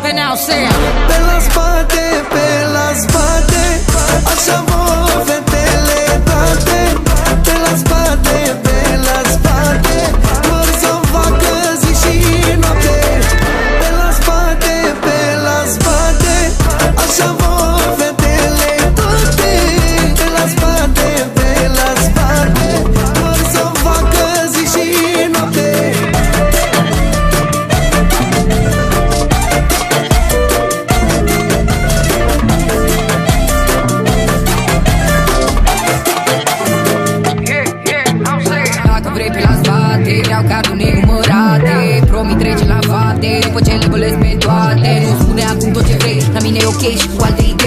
veneau să ia. Pe la spate, pe la spate, așa vor fetele toate. Pe la spate, pe la spate, vor să facă zi și noapte. Pe la spate, pe la spate, așa vor fetele toate. Pe la spate, pe la spate, vor să facă zi și noapte. Vreau cardul nenumărate, promit trece la fapte. După ce le bălesc pe toate, nu spune acum tot ce vrei. La mine e ok și cu alte idei.